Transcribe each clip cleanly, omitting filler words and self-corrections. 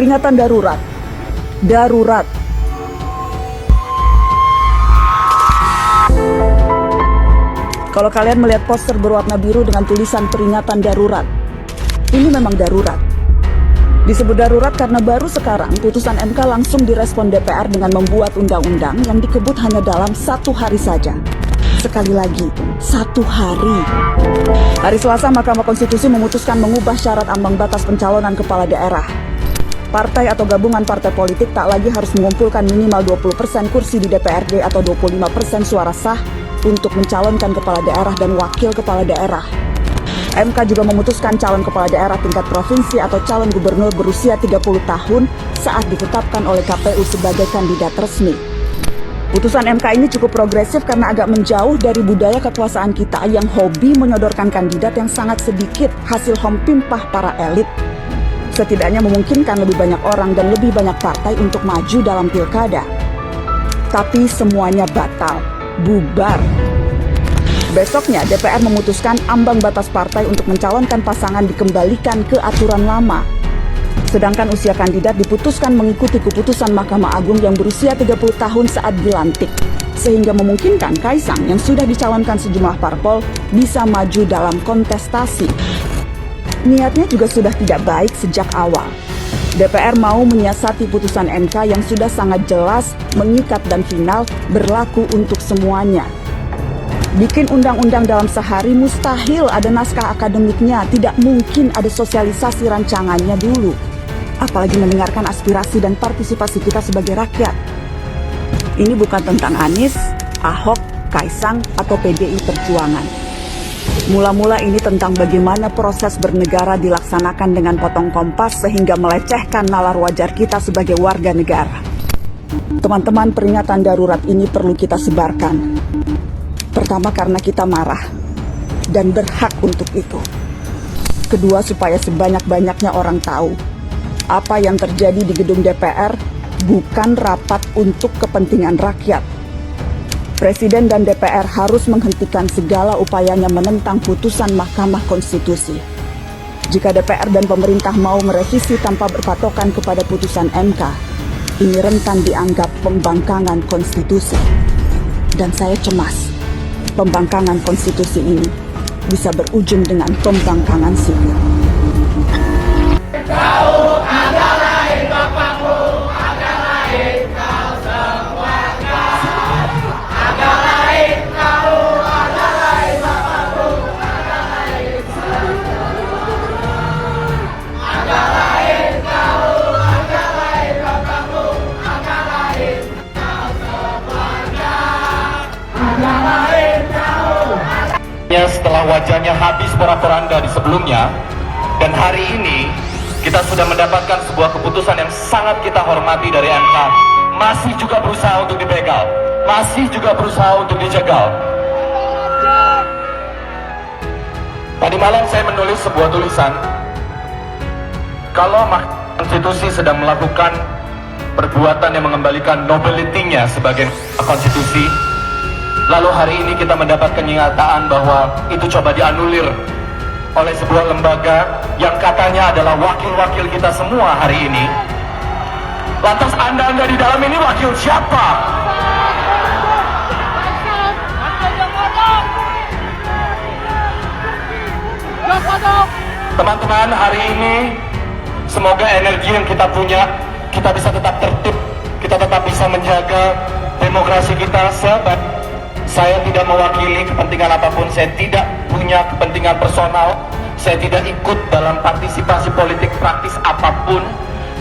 Peringatan darurat. Darurat. Kalau kalian melihat poster berwarna biru dengan tulisan peringatan darurat, ini memang darurat. Disebut darurat karena baru sekarang putusan MK langsung direspon DPR dengan membuat undang-undang yang dikebut hanya dalam 1 hari saja. Sekali lagi, 1 hari. Hari Selasa, Mahkamah Konstitusi memutuskan mengubah syarat ambang batas pencalonan kepala daerah. Partai atau gabungan partai politik tak lagi harus mengumpulkan minimal 20% kursi di DPRD atau 25% suara sah untuk mencalonkan kepala daerah dan wakil kepala daerah. MK juga memutuskan calon kepala daerah tingkat provinsi atau calon gubernur berusia 30 tahun saat ditetapkan oleh KPU sebagai kandidat resmi. Putusan MK ini cukup progresif karena agak menjauh dari budaya kekuasaan kita yang hobi menyodorkan kandidat yang sangat sedikit hasil hompimpah para elit. Setidaknya memungkinkan lebih banyak orang dan lebih banyak partai untuk maju dalam pilkada. Tapi semuanya batal, bubar. Besoknya DPR memutuskan ambang batas partai untuk mencalonkan pasangan dikembalikan ke aturan lama. Sedangkan usia kandidat diputuskan mengikuti keputusan Mahkamah Agung yang berusia 30 tahun saat dilantik. Sehingga memungkinkan Kaisang yang sudah dicalonkan sejumlah parpol bisa maju dalam kontestasi. Niatnya juga sudah tidak baik sejak awal. DPR mau menyiasati putusan MK yang sudah sangat jelas, mengikat dan final, berlaku untuk semuanya. Bikin undang-undang dalam sehari mustahil ada naskah akademiknya, tidak mungkin ada sosialisasi rancangannya dulu. Apalagi mendengarkan aspirasi dan partisipasi kita sebagai rakyat. Ini bukan tentang Anies, Ahok, Kaisang, atau PDI Perjuangan. Mula-mula ini tentang bagaimana proses bernegara dilaksanakan dengan potong kompas sehingga melecehkan nalar wajar kita sebagai warga negara. Teman-teman, peringatan darurat ini perlu kita sebarkan. Pertama, karena kita marah dan berhak untuk itu. Kedua, supaya sebanyak-banyaknya orang tahu apa yang terjadi di gedung DPR bukan rapat untuk kepentingan rakyat. Presiden dan DPR harus menghentikan segala upayanya menentang putusan Mahkamah Konstitusi. Jika DPR dan pemerintah mau merevisi tanpa berpatokan kepada putusan MK, ini rentan dianggap pembangkangan konstitusi. Dan saya cemas, pembangkangan konstitusi ini bisa berujung dengan pembangkangan sipil. Kau agak lain bapakmu, agak lain kau semuanya. Agak lain kau, agak lain bapakmu, agak lain semuanya. Agak lain kau, agak lain bapakmu, agak lain kau semuanya. Agak lain kau. Setelah wajahnya habis porak-poranda di sebelumnya, dan hari ini kita sudah mendapatkan sebuah keputusan yang sangat kita hormati dari MK, masih juga berusaha untuk dibegal, masih juga berusaha untuk dijegal. Tadi malam saya menulis sebuah tulisan, kalau Mahkamah Konstitusi sedang melakukan perbuatan yang mengembalikan nobility-nya sebagai konstitusi, lalu hari ini kita mendapatkan kenyataan bahwa itu coba dianulir oleh sebuah lembaga yang katanya adalah wakil-wakil kita semua hari ini. Lantas Anda di dalam ini wakil siapa? Teman-teman, hari ini semoga energi yang kita punya, kita bisa tetap tertib, kita tetap bisa menjaga demokrasi kita. Saya tidak mewakili kepentingan apapun, saya tidak punya kepentingan personal, saya tidak ikut dalam partisipasi politik praktis apapun.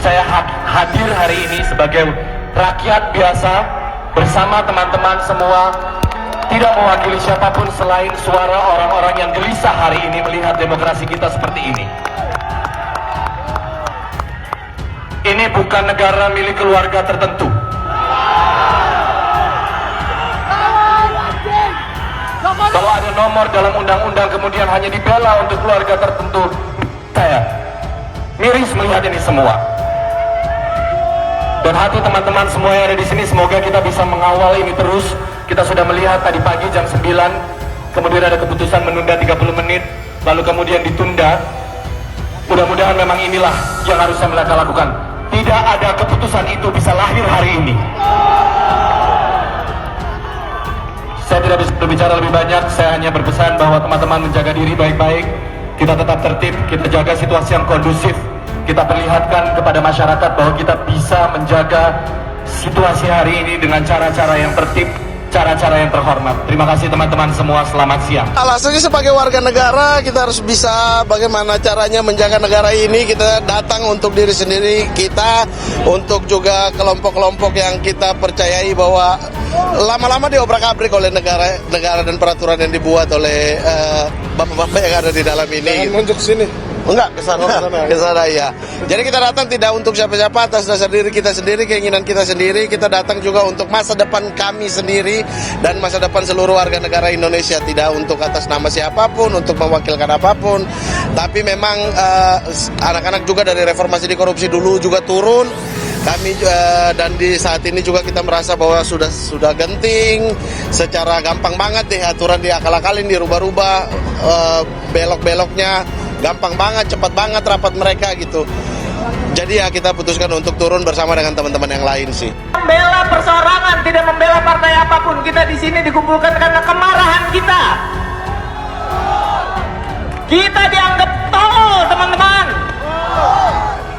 Saya hadir hari ini sebagai rakyat biasa bersama teman-teman semua, tidak mewakili siapapun selain suara orang-orang yang gelisah hari ini melihat demokrasi kita seperti ini. Ini bukan negara milik keluarga tertentu. Kalau ada nomor dalam undang-undang kemudian hanya dibela untuk keluarga tertentu, saya miris melihat ini semua. Dan hati teman-teman semua yang ada di sini, semoga kita bisa mengawal ini terus. Kita sudah melihat tadi pagi jam 9, kemudian ada keputusan menunda 30 menit, lalu kemudian ditunda. Mudah-mudahan memang inilah yang harus mereka lakukan. tidak ada keputusan itu bisa lahir hari ini. Saya tidak bisa berbicara lebih banyak, saya hanya berpesan bahwa teman-teman menjaga diri baik-baik, kita tetap tertib, kita jaga situasi yang kondusif, kita perlihatkan kepada masyarakat bahwa kita bisa menjaga situasi hari ini dengan cara-cara yang tertib, cara-cara yang terhormat. Terima kasih teman-teman semua, selamat siang. Alasannya sebagai warga negara kita harus bisa bagaimana caranya menjaga negara ini. Kita datang untuk diri sendiri kita, untuk juga kelompok-kelompok yang kita percayai bahwa lama-lama diobrak-abrik oleh negara dan peraturan yang dibuat oleh bapak-bapak yang ada di dalam ini. Jangan muncul sini. Enggak, ke sana ya. Jadi kita datang tidak untuk siapa-siapa, atas dasar diri kita sendiri, keinginan kita sendiri. Kita datang juga untuk masa depan kami sendiri dan masa depan seluruh warga negara Indonesia. Tidak untuk atas nama siapapun, untuk mewakilkan apapun. Tapi memang anak-anak juga dari reformasi di korupsi dulu juga turun. Kami dan di saat ini juga kita merasa bahwa sudah genting, secara gampang banget deh aturan diakal-akalin, dirubah-rubah, belok-beloknya gampang banget, cepat banget rapat mereka gitu. Jadi ya kita putuskan untuk turun bersama dengan teman-teman yang lain sih. Membela perseorangan, tidak membela partai apapun. Kita di sini dikumpulkan karena kemarahan kita. Kita dianggap tolol, teman-teman.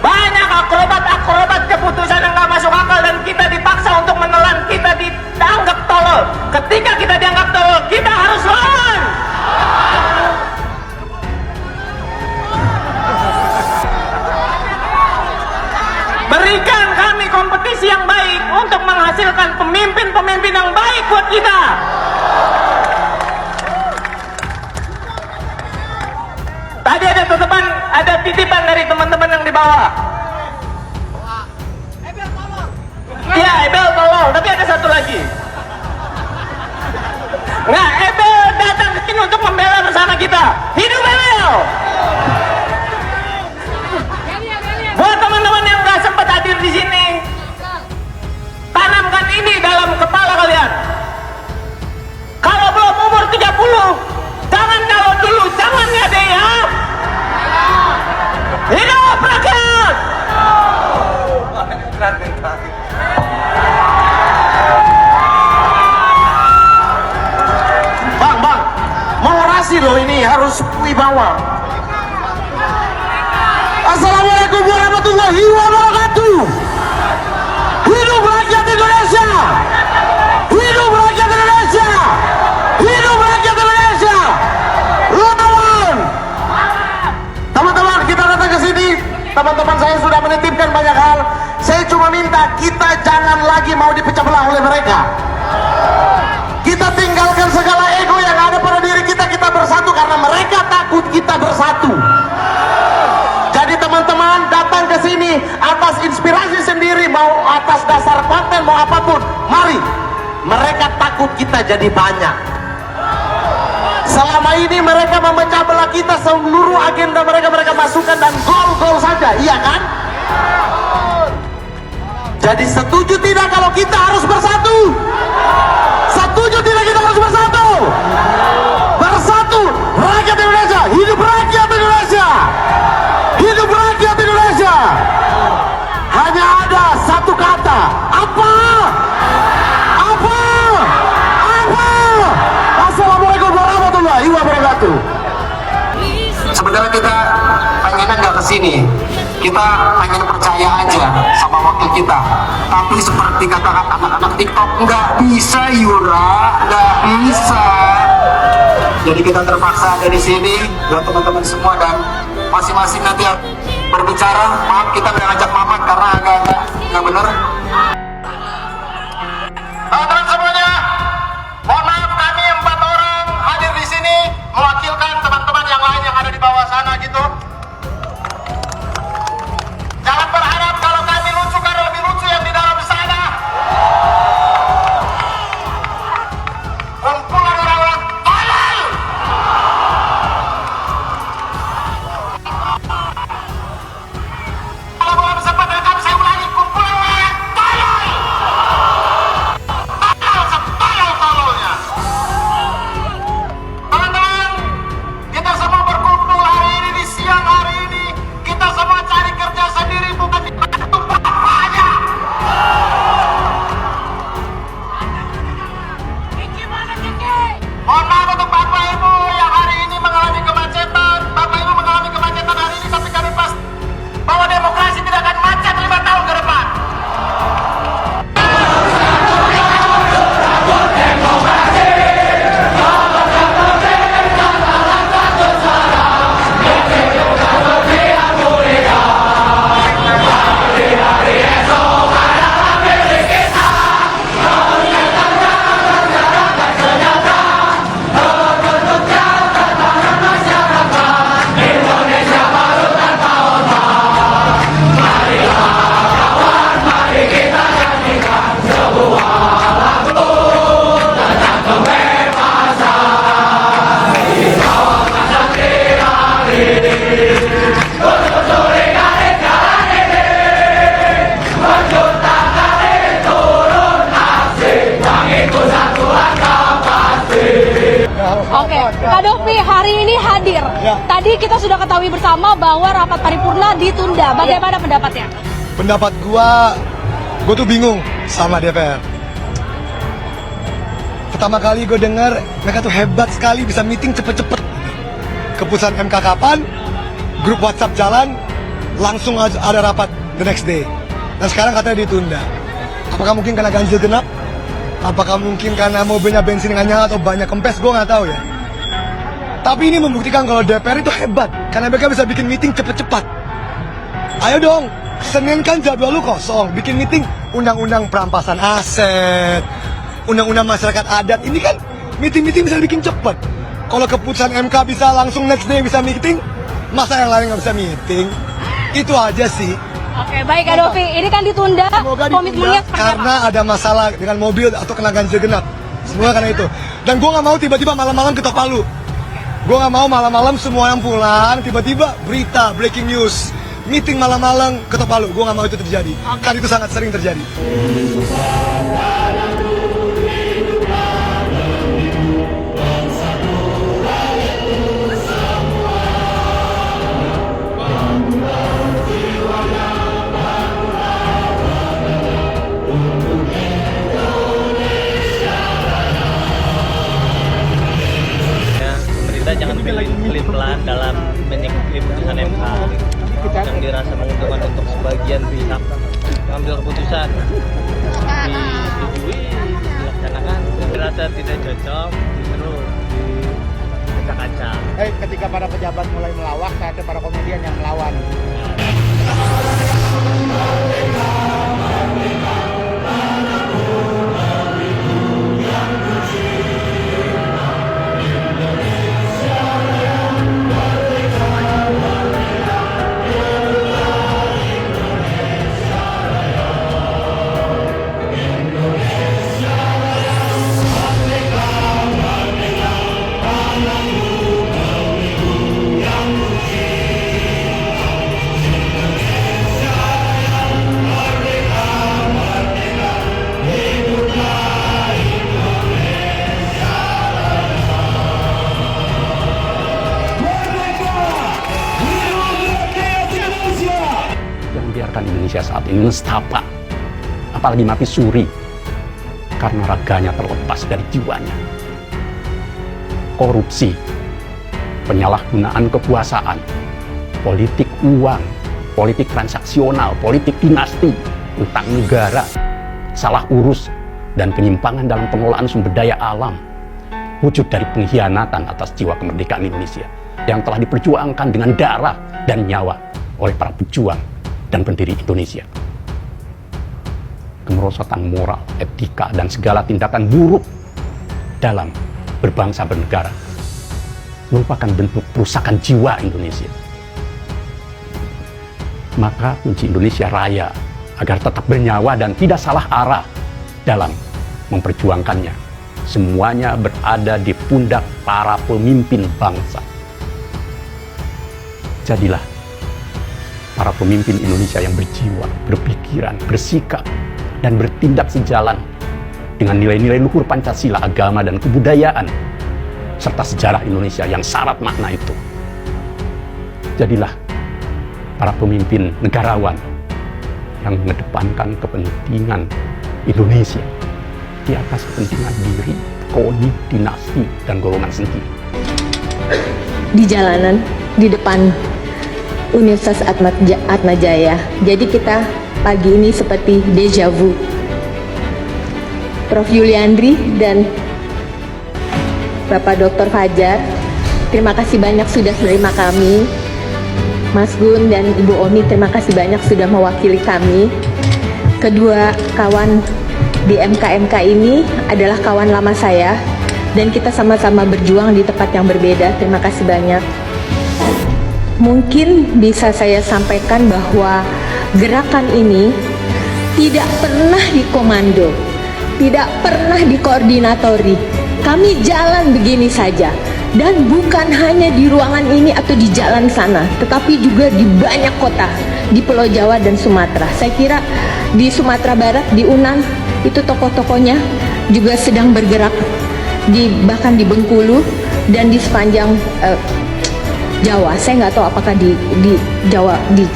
Banyak akrobat keputusan yang gak masuk akal dan kita dipaksa untuk menelan. Kita dianggap tolol. Ketika kita dianggap tolol, kita harus lawan. Berikan kami kompetisi yang baik untuk menghasilkan pemimpin-pemimpin yang baik buat kita. Tadi ada titipan dari teman-teman yang di bawah. Iya, Ebel tolong, tapi ada satu lagi. Nah, Ebel datang ke sini untuk membela bersama kita. Hidup Ebel! Buat teman-teman yang nggak sempat hadir di sini, tanamkan ini dalam kepala kalian. Kalau belum umur 30, jangan kalau dulu, jangan ya deh ya. Hidup rakyat! Bang, mau orasi loh ini, harus wibawa. Assalamualaikum warahmatullahi wabarakatuh. Hidup rakyat Indonesia. Hidup rakyat Indonesia. Hidup rakyat Indonesia. Lawan. Teman-teman, kita datang ke sini. Teman-teman saya sudah menitipkan banyak hal. Saya cuma minta kita jangan lagi mau dipecah belah oleh mereka. Kita tinggalkan segala ego yang ada pada diri kita. Kita bersatu karena mereka takut kita bersatu. Jadi teman-teman datang ke sini atas inspirasi sendiri, mau atas dasar konten, mau apapun. Mari, mereka takut kita jadi banyak. Selama ini mereka memecah belah kita, seluruh agenda mereka masukkan dan gol-gol saja, iya kan? Jadi setuju tidak kalau kita harus bersatu? Setuju tidak kita harus bersatu? Bersatu, rakyat Indonesia, hidup rakyat Indonesia! Hidup rakyat Indonesia. Hanya ada satu kata. Apa? Assalamualaikum warahmatullahi wabarakatuh. Sebenarnya kita pengennya nggak kesini. Kita pengen percaya aja sama wakil kita. Tapi seperti kata anak-anak TikTok, nggak bisa Yura, nggak bisa. Jadi kita terpaksa ada di sini buat teman-teman semua dan masing-masing nanti berbicara. Maaf kita nggak ngajak mamat karena agak nggak bener. Teman-teman semuanya, mohon maaf kami 4 orang hadir di sini mewakilkan teman-teman yang lain yang ada di bawah sana gitu. Jangan berharap kalau kami lucu karena lebih lucu yang di dalam sana. Kumpulan orang-orang tolol. Kalau belum sempat rekam saya ulangi, kumpulan orang tolol. Tolol Oke, Kak Dovi hari ini hadir. Tadi kita sudah ketahui bersama bahwa rapat paripurna ditunda. Bagaimana pendapatnya? Pendapat gua tuh bingung sama DPR. Pertama kali gue dengar mereka tuh hebat sekali bisa meeting cepet-cepet. Keputusan MK kapan, grup WhatsApp jalan, langsung ada rapat the next day. Dan sekarang katanya ditunda. Apakah mungkin karena ganjil genap? Apakah mungkin karena mobilnya bensin nggak nyala atau banyak kempes? Gue nggak tahu ya. Tapi ini membuktikan kalau DPR itu hebat karena mereka bisa bikin meeting cepet-cepat. Ayo dong, Senin kan jadwal lu kosong, bikin meeting undang-undang perampasan aset, undang-undang masyarakat adat. Ini kan meeting-meeting bisa bikin cepet. Kalau keputusan MK bisa langsung next day bisa meeting, masa yang lain nggak bisa meeting? Itu aja sih. Oke, baik Kak Dovi. Ini kan ditunda. Semoga Komitmennya ditunda karena ada masalah dengan mobil atau kena ganjil genap. Semoga karena itu. Dan gue nggak mau tiba-tiba malam-malam ketok palu. Gue nggak mau malam-malam semua yang pulang tiba-tiba berita breaking news meeting malam-malam ketok palu. Gue nggak mau itu terjadi. Kan itu sangat sering terjadi. Pemerintah jangan pelin-pelan dalam menyikapi putusan MK yang dirasa menguntungkan untuk sebagian pihak mengambil keputusan disetujui dilaksanakan dirasa tidak cocok justru dicacak-cacak. Ketika para pejabat mulai melawak, saatnya para komedian yang melawan. Biarkan Indonesia saat ini nestapa, apalagi mati suri karena raganya terlepas dari jiwanya. Korupsi, penyalahgunaan kekuasaan, politik uang, politik transaksional, politik dinasti, utang negara, salah urus, dan penyimpangan dalam pengelolaan sumber daya alam, wujud dari pengkhianatan atas jiwa kemerdekaan Indonesia yang telah diperjuangkan dengan darah dan nyawa oleh para pejuang dan pendiri Indonesia. Kemerosotan moral, etika, dan segala tindakan buruk dalam berbangsa bernegara merupakan bentuk perusakan jiwa Indonesia. Maka kunci Indonesia Raya agar tetap bernyawa dan tidak salah arah dalam memperjuangkannya, semuanya berada di pundak para pemimpin bangsa. Jadilah para pemimpin Indonesia yang berjiwa, berpikiran, bersikap, dan bertindak sejalan dengan nilai-nilai luhur Pancasila, agama, dan kebudayaan, serta sejarah Indonesia yang syarat makna itu. Jadilah para pemimpin negarawan yang mengedepankan kepentingan Indonesia di atas kepentingan diri, koni, dinasti, dan golongan sendiri. Di jalanan, di depan Universitas Atmajaya. Jadi kita pagi ini seperti deja vu. Prof. Yuliandri dan Bapak Dr. Fajar, terima kasih banyak sudah menerima kami. Mas Gun dan Ibu Omi, terima kasih banyak sudah mewakili kami. Kedua kawan di MK ini adalah kawan lama saya dan kita sama-sama berjuang di tempat yang berbeda. Terima kasih banyak. Mungkin bisa saya sampaikan bahwa gerakan ini tidak pernah dikomando, tidak pernah dikoordinatori. Kami jalan begini saja, dan bukan hanya di ruangan ini atau di jalan sana, tetapi juga di banyak kota di Pulau Jawa dan Sumatera. Saya kira di Sumatera Barat, di Unan, itu tokoh-tokohnya juga sedang bergerak, bahkan di Bengkulu. dan di sepanjang Jawa. Saya nggak tahu apakah di Jawa, di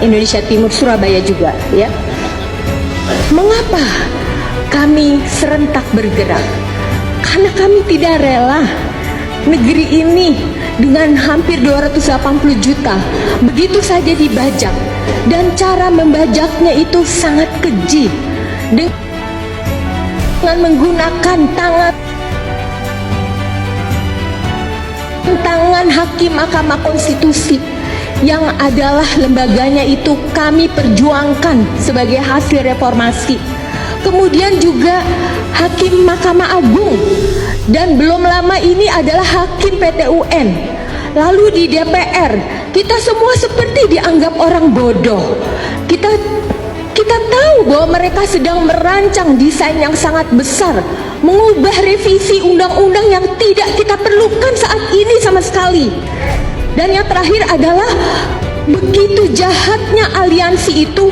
Indonesia Timur, Surabaya juga, ya. Mengapa kami serentak bergerak? Karena kami tidak rela negeri ini dengan hampir 280 juta begitu saja dibajak, dan cara membajaknya itu sangat keji dengan menggunakan tangan hakim Mahkamah Konstitusi yang adalah lembaganya itu kami perjuangkan sebagai hasil reformasi. Kemudian juga hakim Mahkamah Agung, dan belum lama ini adalah hakim PT UN. Lalu di DPR kita semua seperti dianggap orang bodoh. Kita tahu bahwa mereka sedang merancang desain yang sangat besar, mengubah revisi undang-undang yang tidak kita perlukan saat ini sama sekali. Dan yang terakhir adalah begitu jahatnya aliansi itu.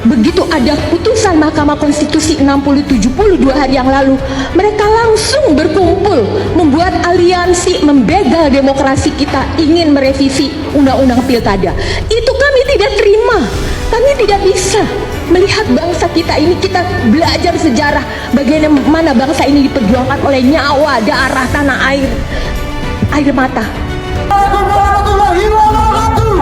Begitu ada putusan Mahkamah Konstitusi 60/70 2 hari yang lalu, mereka langsung berkumpul membuat aliansi membegal demokrasi kita, ingin merevisi undang-undang pilkada. Itu kami tidak terima. Kami tidak bisa melihat bangsa kita ini, kita belajar sejarah bagaimana bangsa ini diperjuangkan oleh nyawa, darah, tanah air mata. Assalamualaikum warahmatullahi wabarakatuh.